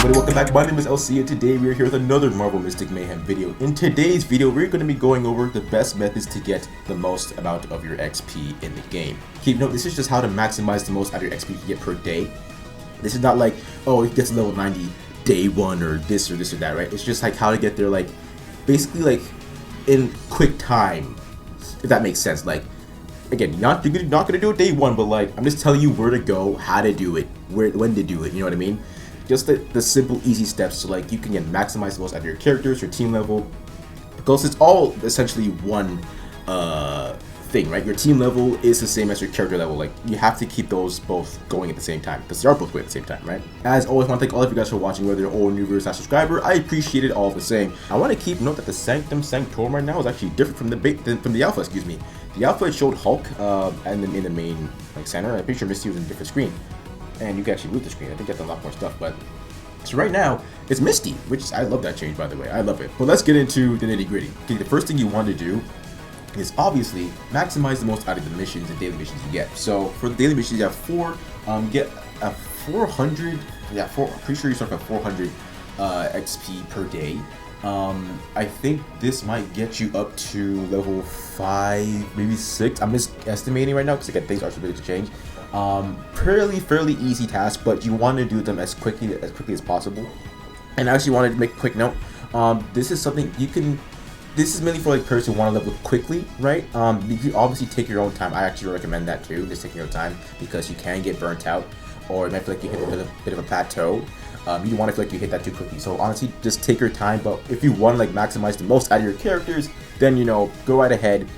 everybody, welcome back. My name is LC and today we are here with another Marvel Mystic Mayhem video. In today's video, we're going to be going over the best methods to get the most amount of your XP in the game. Keep note, this is just how to maximize the most out of your XP you get per day. This is not like, oh, it gets level 90 day one or this or that, right? It's just like how to get there, like, basically like in quick time, if that makes sense. Like, again, you're not gonna do it day one, but like, I'm just telling you where to go, how to do it, when to do it, you know what I mean? Just the simple, easy steps so like you can maximize the most out of your characters, your team level, because it's all essentially one thing, right? Your team level is the same as your character level. Like, you have to keep those both going at the same time, because they are both going at the same time, right? As always, I want to thank all of you guys for watching, whether you're old, new viewers, or subscriber. I appreciate it all the same. I want to keep note that the Sanctum Sanctorum right now is actually different from the alpha. Excuse me. The alpha showed Hulk, and then in the main like center. I'm pretty sure Misty was in a different screen. And you can actually loot the screen. I think you have a lot more stuff, but so right now it's Misty, which I love that change, by the way. I love it. But let's get into the nitty gritty. Okay, the first thing you want to do is obviously maximize the most out of the missions and daily missions you get. So for the daily missions, you have four. Get a 400. Yeah, I'm pretty sure you start at 400 XP per day. I think this might get you up to level 5, maybe 6. I'm just estimating right now because again, things are subject to change. Fairly easy task, but you want to do them as quickly as possible. And I actually wanted to make a quick note. This is something you can. This is mainly for like players who want to level quickly, right? You can obviously take your own time. I actually recommend that too, just taking your time, because you can get burnt out, or it might feel like you hit a bit of a plateau. You don't want to feel like you hit that too quickly. So honestly, just take your time. But if you want to like maximize the most out of your characters, then go right ahead.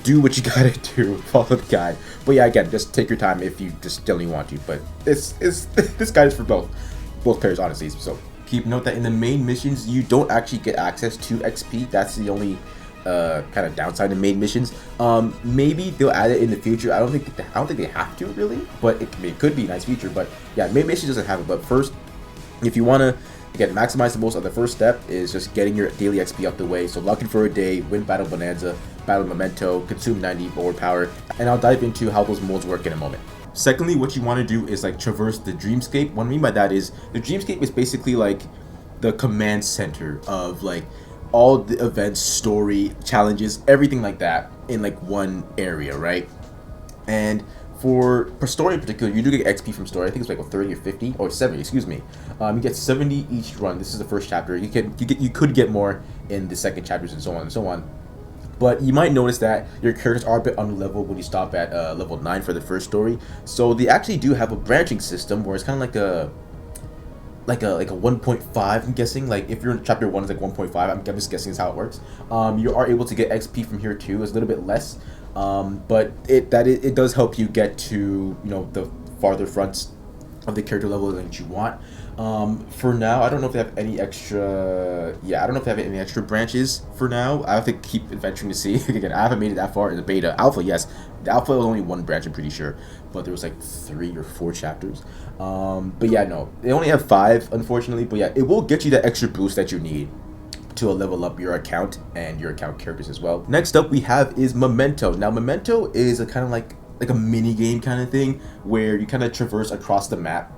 Do what you gotta do, follow the guide. But yeah, again, just take your time if you just still want to. But this guide is for both players, honestly. So keep note that in the main missions, you don't actually get access to XP. That's the only kind of downside of main missions. Maybe they'll add it in the future. I don't think they have to really, but it could be a nice feature. But yeah, main missions doesn't have it. But first, if you wanna again maximize the most of the first step is just getting your daily XP out the way. So locking for a day, win battle bonanza, battle Momento, consume 90 board power, and I'll dive into how those modes work in a moment. Secondly, what you want to do is like traverse the Dreamscape. What I mean by that is the Dreamscape is basically like the command center of like all the events, story, challenges, everything like that in like one area, right? And for story in particular, you do get XP from story. I think it's like 30 or 50 or 70. Excuse me. You get 70 each run. This is the first chapter. You could get more in the second chapters and so on and so on. But you might notice that your characters are a bit underleveled when you stop at level 9 for the first story. So they actually do have a branching system where it's kind of like a 1.5. I'm guessing. Like if you're in chapter 1, it's like 1.5. I'm just guessing is how it works. You are able to get XP from here too. It's a little bit less. But it does help you get to the farther fronts of the character level that you want. For now, I don't know if they have any extra. Yeah, I don't know if they have any extra branches for now. I have to keep adventuring to see. Again, I haven't made it that far in the beta. Alpha, yes, the alpha was only one branch, I'm pretty sure, but there was like 3 or 4 chapters. But yeah, no, they only have 5, unfortunately. But yeah, it will get you that extra boost that you need to level up your account and your account characters as well. Next up we have is Momento. Now Momento is a kind of like a mini game kind of thing where you kind of traverse across the map,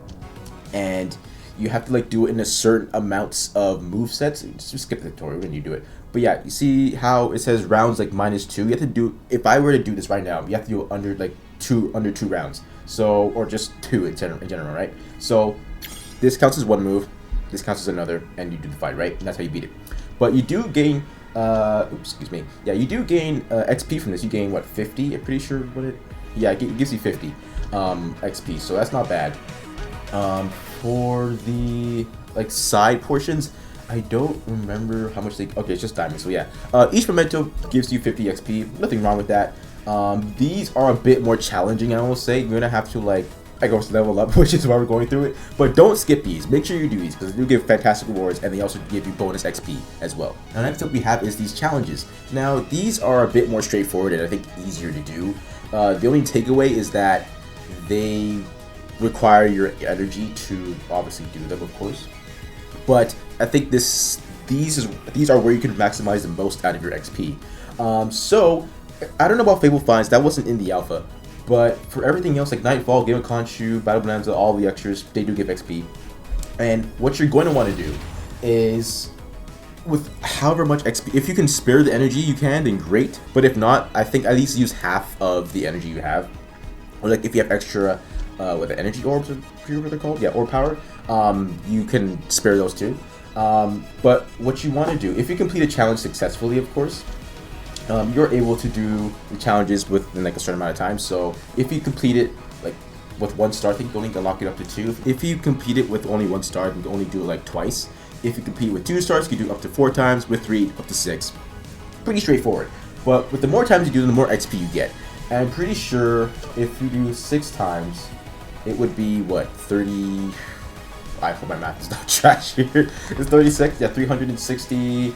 and you have to like do it in a certain amounts of move sets. Just skip the tutorial when you do it. But yeah, you see how it says rounds like -2. You have to do, if I were to do this right now, you have to do it under like 2 rounds. So, or just 2 in general, right? So this counts as one move, this counts as another, and you do the fight, right? And that's how you beat it. But you do gain, excuse me. Yeah, you do gain XP from this. You gain what, 50? I'm pretty sure yeah, it gives you 50 XP. So that's not bad. For the like side portions, I don't remember how much okay, it's just diamonds. So yeah, each memento gives you 50 XP. Nothing wrong with that. These are a bit more challenging, I will say. You're gonna have to like, I guess, level up, which is why we're going through it. But don't skip these. Make sure you do these because they do give fantastic rewards, and they also give you bonus XP as well. Now, next up we have is these challenges. Now, these are a bit more straightforward and I think easier to do. The only takeaway is that they require your energy to obviously do them, of course. But I think these are where you can maximize the most out of your XP. So I don't know about Fable Finds, that wasn't in the alpha. But for everything else, like Nightfall, Game of Khonshu, Battle Bonanza, all the extras, they do give XP. And what you're going to want to do is, with however much XP, if you can spare the energy you can, then great. But if not, I think at least use half of the energy you have. Or like if you have extra with the energy orbs, or what they're called, yeah, orb power, you can spare those too. But what you want to do, if you complete a challenge successfully, of course, you're able to do the challenges within like a certain amount of time. So if you complete it like with 1 star, I think you only can lock it up to 2. If you complete it with only 1 star, you can only do it like twice. If you complete it with 2 stars, you can do up to 4 times. With 3, up to 6. Pretty straightforward. But with the more times you do, the more XP you get. And I'm pretty sure if you do 6 times, it would be what, 30. I hope my math is not trash here. It's 36. Yeah, 360.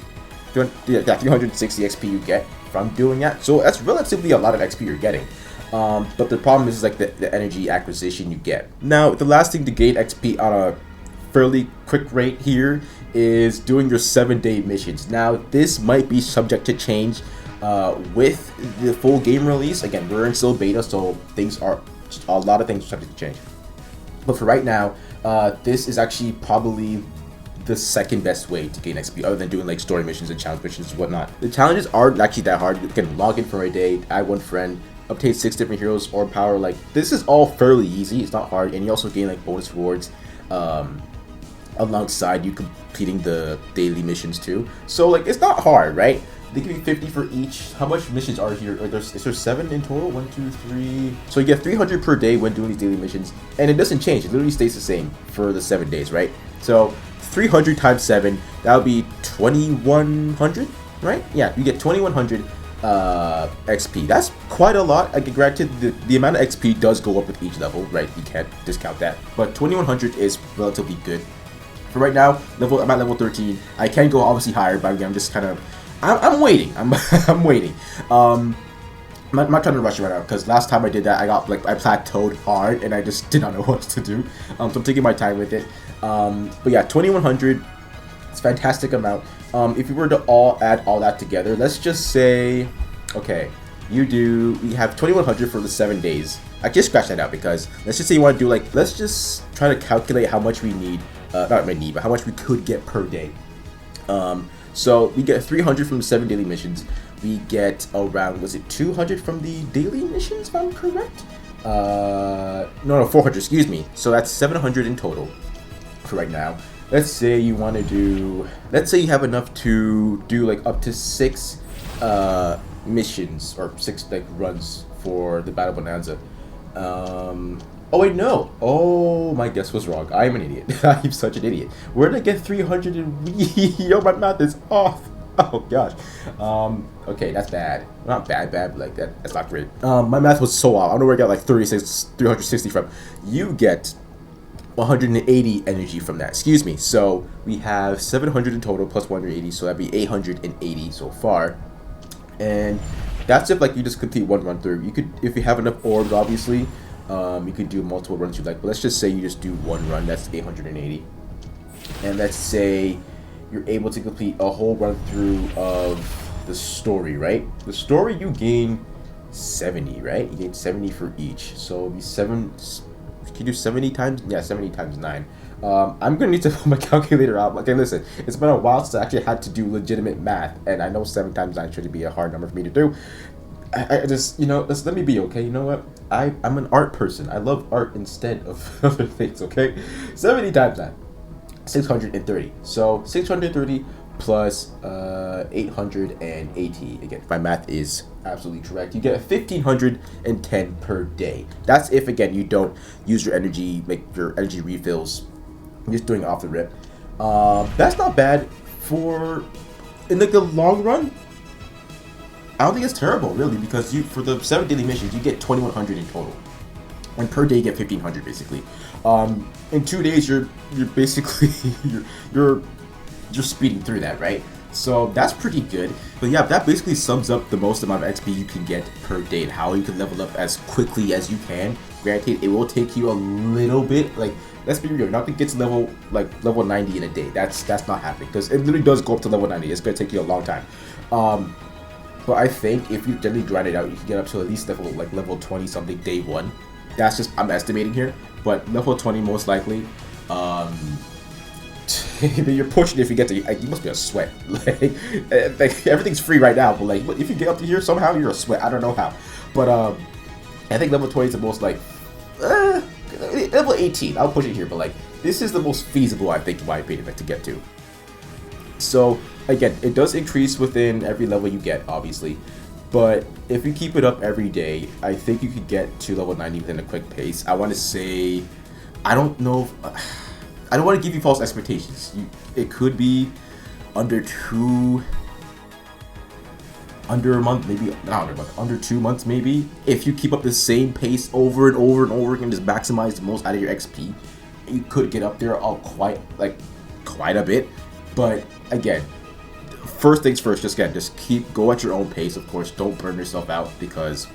Yeah, 360 XP you get from doing that. So that's relatively a lot of XP you're getting. But the problem is like the energy acquisition you get. Now, the last thing to gain XP on a fairly quick rate here is doing your 7-day missions. Now, this might be subject to change with the full game release. Again, we're in still beta, so a lot of things are subject to change. But for right now, this is actually probably the second best way to gain XP, other than doing like story missions and challenge missions and whatnot. The challenges aren't actually that hard. You can log in for a day, add 1 friend, obtain 6 different heroes, orb power. Like, this is all fairly easy. It's not hard, and you also gain like bonus rewards alongside you completing the daily missions too. So like, it's not hard, right? They give you 50 for each. Is there 7 in total? 1, 2, 3. So you get 300 per day when doing these daily missions, and it doesn't change. It literally stays the same for the 7 days, right? So 300 times 7, that would be 2100, right? Yeah, you get 2100 XP. That's quite a lot. Like, granted, the amount of XP does go up with each level, right? You can't discount that. But 2100 is relatively good. For right now, I'm at level 13. I can go obviously higher, but again, I'm just kind of, I'm waiting. I'm waiting. I'm not trying to rush it right now, because last time I did that, I plateaued hard, and I just did not know what to do. So I'm taking my time with it. But yeah, 2100, it's a fantastic amount. If you were to add all that together, let's just say, okay, we have 2100 for the 7 days. I just scratch that out, because let's just say you want to do like, let's just try to calculate how much we need, but how much we could get per day. So we get 300 from the 7 daily missions. We get around, was it 200 from the daily missions, if I'm correct? No, 400, excuse me. So that's 700 in total for right now. Let's say you want to do, let's say you have enough to do like up to 6 missions, or 6 like runs for the Battle Bonanza. Oh wait, no. Oh, my guess was wrong. I am an idiot. I'm such an idiot. Where did I get 300 and yo, my math is off. Oh gosh. Okay, that's bad. Not bad, but like that's not great. My math was so off. I don't know where I got like 360 from. You get 180 energy from that. Excuse me. So we have 700 in total plus 180, so that'd be 880 so far. And that's if like you just complete 1 run through. You could, if you have enough orbs, obviously, you could do multiple runs you like. But let's just say you just do 1 run. That's 880. And let's say you're able to complete a whole run through of the story, right? The story you gain 70, right? You gain 70 for each. So it'll be 7. Can you do 70 times? Yeah, 70 times 9. I'm gonna need to pull my calculator out. Okay, listen, it's been a while since I actually had to do legitimate math, and I know 7 times 9 shouldn't be a hard number for me to do. I just, you know, let me be, okay? You know what? I'm an art person. I love art instead of other things, okay? 70 times 9. 630. So 630 plus 880. Again, if my math is absolutely correct, you get 1510 per day. That's if, again, you don't use your energy, make your energy refills. You're just doing it off the rip. That's not bad for, in like the long run. I don't think it's terrible, really, because for the 7 daily missions, you get 2100 in total. And per day you get 1500 basically. In 2 days you're basically you're speeding through that, right? So that's pretty good. But yeah, that basically sums up the most amount of XP you can get per day and how you can level up as quickly as you can. Granted, it will take you a little bit. Like, let's be real, you're not gonna get to level 90 in a day. That's not happening, because it literally does go up to level 90. It's gonna take you a long time. But I think if you generally grind it out, you can get up to at least level 20 something day 1. That's just, I'm estimating here, but level 20 most likely. you're pushing if you get to, like, you must be a sweat. Like everything's free right now, but like if you get up to here somehow, you're a sweat. I don't know how, but I think level 20 is the most like level 18. I'll push it here, but like this is the most feasible, I think, in my opinion, like to get to. So again, it does increase within every level you get, obviously, but if you keep it up every day, I think you could get to level 90 within a quick pace. I want to say, I don't know if, I don't want to give you false expectations. It could be under a month, maybe not under a month, under 2 months maybe. If you keep up the same pace over and over and over again, just maximize the most out of your XP, you could get up there quite a bit. But again, first things first, just go at your own pace. Of course, don't burn yourself out because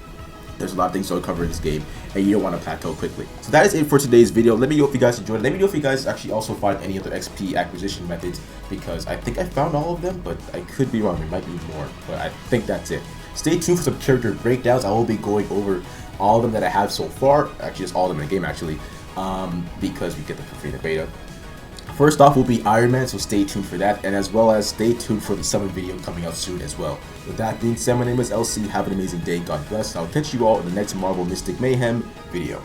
there's a lot of things to cover in this game, and you don't want to plateau quickly. So that is it for today's video. Let me know if you guys enjoyed it. Let me know if you guys actually also find any other XP acquisition methods, because I think I found all of them, but I could be wrong. There might be more, but I think that's it. Stay tuned for some character breakdowns. I will be going over all of them that I have so far. Actually, just all of them in the game, actually, because we get them for free in the beta. First off will be Iron Man, so stay tuned for that, and as well as stay tuned for the summon video coming out soon as well. With that being said, my name is LC. Have an amazing day. God bless. I'll catch you all in the next Marvel Mystic Mayhem video.